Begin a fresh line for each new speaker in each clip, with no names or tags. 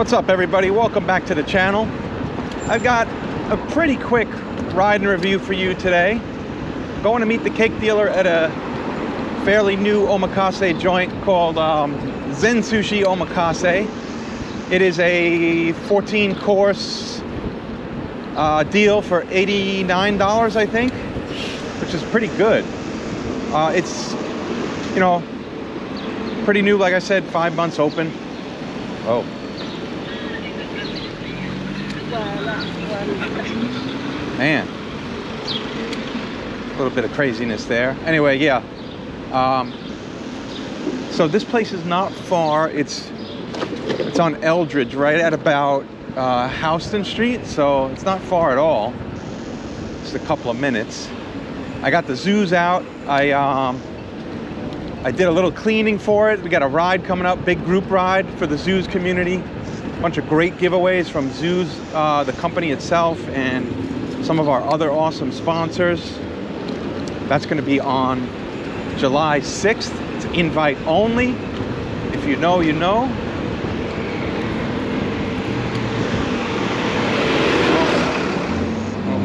What's up, everybody? Welcome back to the channel. I've got a pretty quick ride and review for you today. Going to meet the cake dealer at a fairly new omakase joint called ZENSUSHI Omakase. It is a 14-course deal for $89, I think, which is pretty good. It's, you know, pretty new, like I said, 5 months open. Oh. Man. A little bit of craziness there. Anyway, yeah. So this place is not far. It's on Eldridge, right at about Houston Street. So it's not far at all. Just a couple of minutes. I got the zoos out. I did a little cleaning for it. We got a ride coming up, big group ride for the zoos community. A bunch of great giveaways from zoos, the company itself, and some of our other awesome sponsors. That's going to be on July 6th. It's invite only. If you know, you know.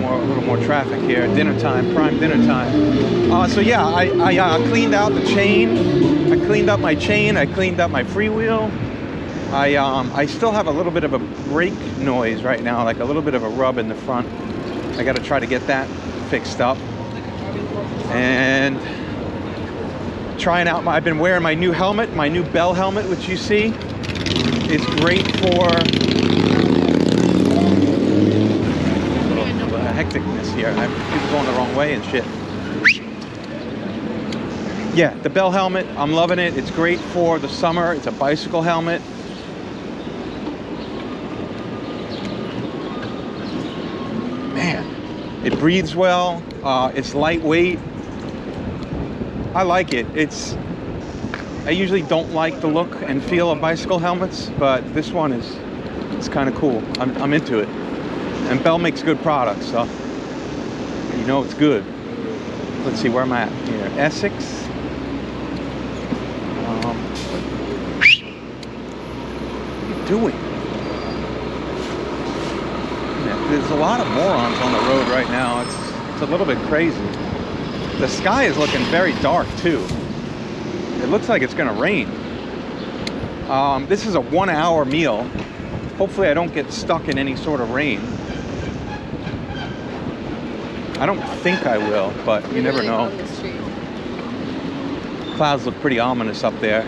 A little more traffic here. Dinner time, prime dinner time. So yeah, I cleaned out the chain. I cleaned up my chain. I cleaned up my freewheel. I still have a little bit of a brake noise right now, like a little bit of a rub in the front. I got to try to get that fixed up. And trying out I've been wearing my new helmet, my new Bell helmet, which you see is great for hecticness here. I have people going the wrong way and shit. Yeah, the Bell helmet, I'm loving it. It's great for the summer. It's a bicycle helmet. Man, it breathes well. It's lightweight. I like it. I usually don't like the look and feel of bicycle helmets, but this one it's kind of cool. I'm into it. And Bell makes good products, so you know it's good. Let's see, where am I at here? Essex. What are you doing? Yeah, there's a lot of morons on the road right now. It's a little bit crazy. The sky is looking very dark too. It looks like it's gonna rain. This is a 1-hour meal. Hopefully I don't get stuck in any sort of rain. I don't think I will, but you never know. Clouds look pretty ominous up there.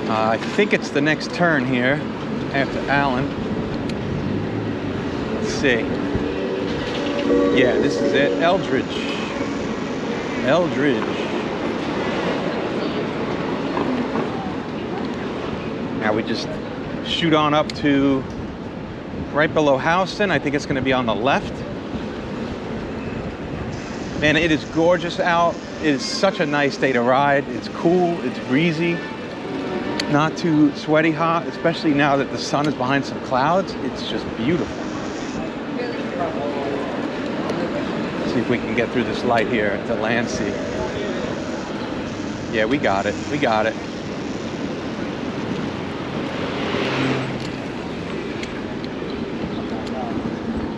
I think it's the next turn here after Allen. Let's see. Yeah, this is it. Eldridge. Now we just shoot on up to right below Houston. I think it's going to be on the left. Man, it is gorgeous out. It is such a nice day to ride. It's cool. It's breezy. Not too sweaty hot, especially now that the sun is behind some clouds. It's just beautiful. Let's see if we can get through this light here at the Lansing. Yeah, we got it. We got it.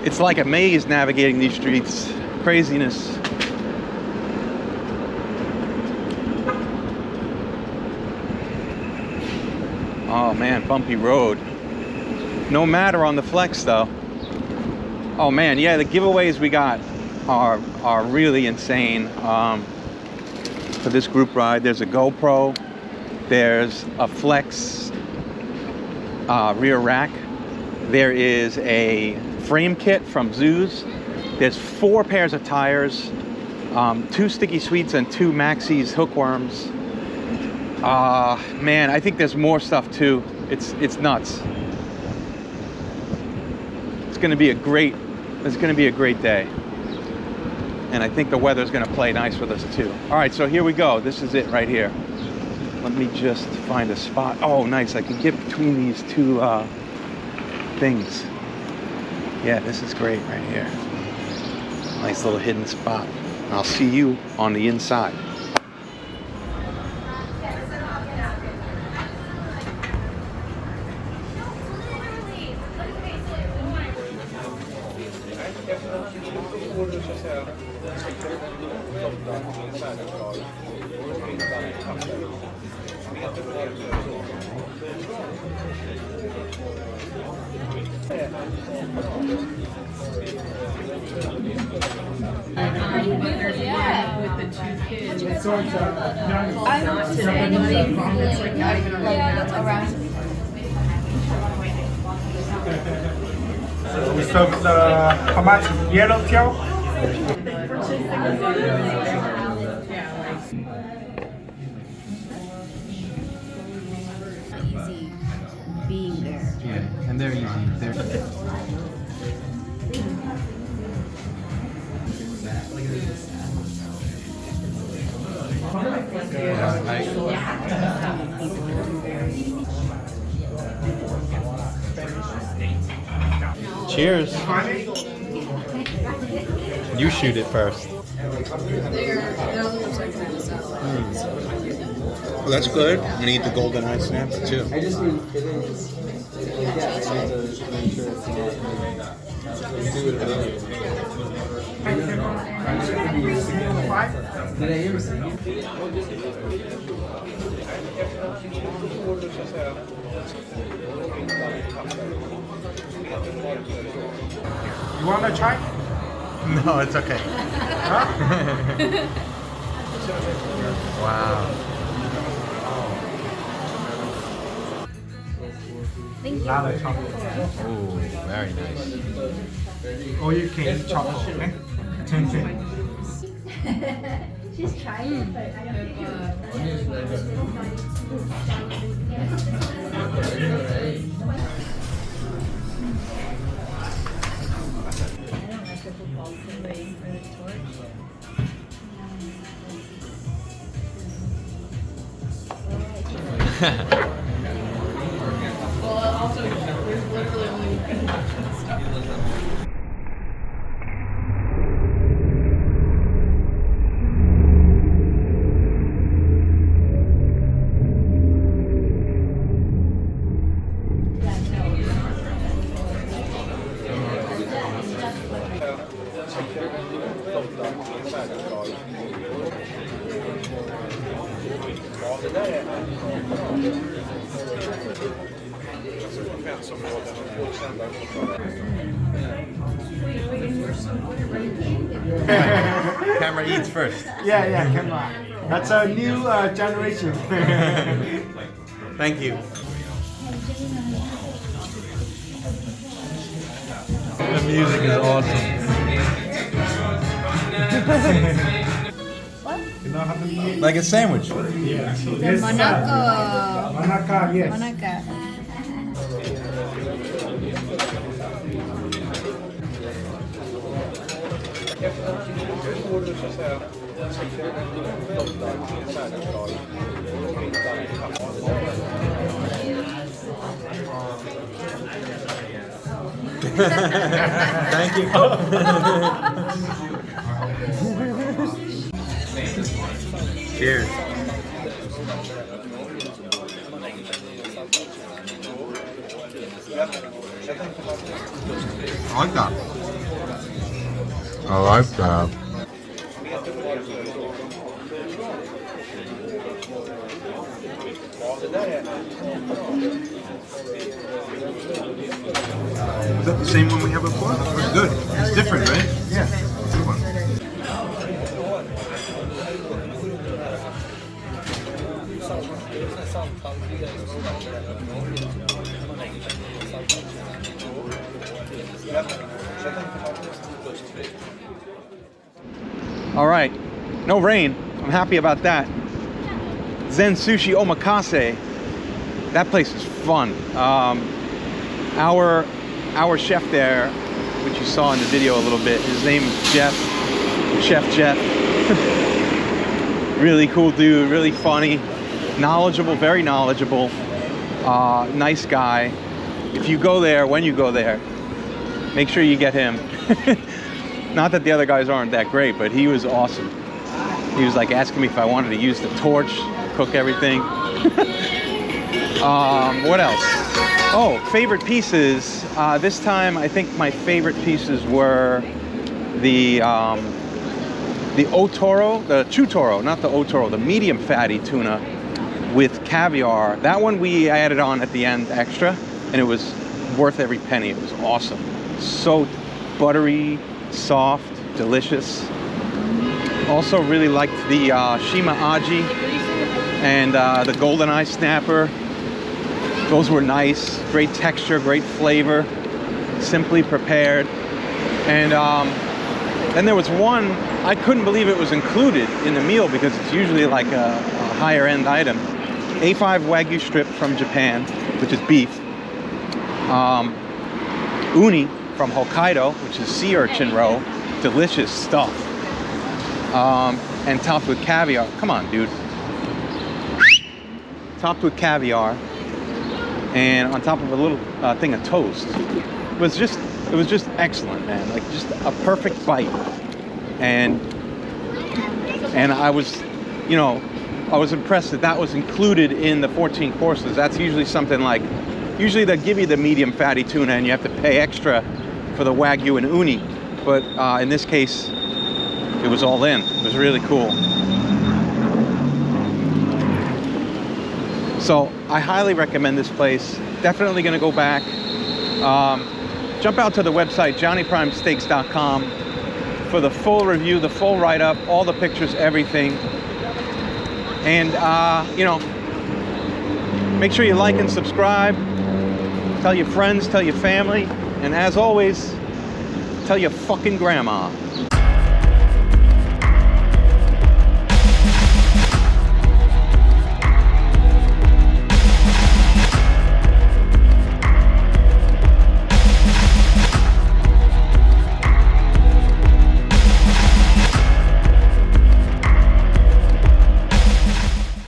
It's like a maze navigating these streets. Craziness. Oh man, bumpy road. No matter on the flex though. Oh man, yeah, the giveaways we got are really insane. For this group ride, there's a GoPro, there's a flex rear rack, there is a frame kit from Zoos, there's 4 pairs of tires, 2 sticky sweets and 2 Maxis hookworms. Man, I think there's more stuff too. It's nuts. It's gonna be a great day. And I think the weather's gonna play nice with us too. All right, so here we go. This is it right here. Let me just find a spot. Oh, nice, I can get between these two things. Yeah, this is great right here. Nice little hidden spot. I'll see you on the inside.
Yeah. With the two kids.
So it's
Not today. It's like not even around.
we serve the how much yellow tail?
Easy being there.
Yeah, and they're easy. They're Cheers. You shoot it first. Well, that's good. I'm gonna eat the golden eye snaps too.
I just need fittings. Yeah, I need to make sure it's not. Do it early. Did I hear you?
You want to try?
No, it's okay.
Huh?
Wow.
Lot of chocolate.
Ooh, very nice.
Oh, you can eat chocolate, okay?
She's trying it, but I don't think
Well, also, there's literally only
Camera eats first.
Yeah, come on. That's a new generation.
Thank you. The music is awesome.
You know how to eat?
Like a sandwich.
Yeah. Yes,
Monaco.
Manaka, yes.
Monaco.
Thank you. Cheers. I like that. I like that. Was that the same one we had before? It was good. It's different, right?
Yeah.
Good one. All right, no rain. I'm happy about that. ZENSUSHI OMAKASE. That place is fun. Our chef there, which you saw in the video a little bit, his name is Jeff, Chef Jeff. Really cool dude, really funny, knowledgeable, very knowledgeable, nice guy. If you go there, when you go there, make sure you get him. Not that the other guys aren't that great, but he was awesome. He was like asking me if I wanted to use the torch, cook everything. What else? Oh, favorite pieces. This time, I think my favorite pieces were the Otoro, the Chutoro, not the Otoro, the medium fatty tuna with caviar. That one I added on at the end extra, and it was worth every penny. It was awesome. So buttery, soft, delicious. Also really liked the Shima Aji and the golden eye snapper. Those were nice. Great texture, great flavor, simply prepared. And then there was one, I couldn't believe it was included in the meal because it's usually like a higher end item. A5 Wagyu strip from Japan, which is beef. Uni from Hokkaido, which is sea urchin roe. Delicious stuff. And topped with caviar. Come on, dude. Topped with caviar. And on top of a little thing of toast. It was just excellent, man. Like just a perfect bite. And I was, you know, I was impressed that that was included in the 14 courses. That's usually something like, usually they give you the medium fatty tuna and you have to pay extra for the Wagyu and uni. But in this case, it was all in. It was really cool. So I highly recommend this place. Definitely gonna go back. Jump out to the website, johnnyprimesteaks.com for the full review, the full write-up, all the pictures, everything. And, you know, make sure you like and subscribe. Tell your friends, tell your family. And as always, tell your fucking grandma.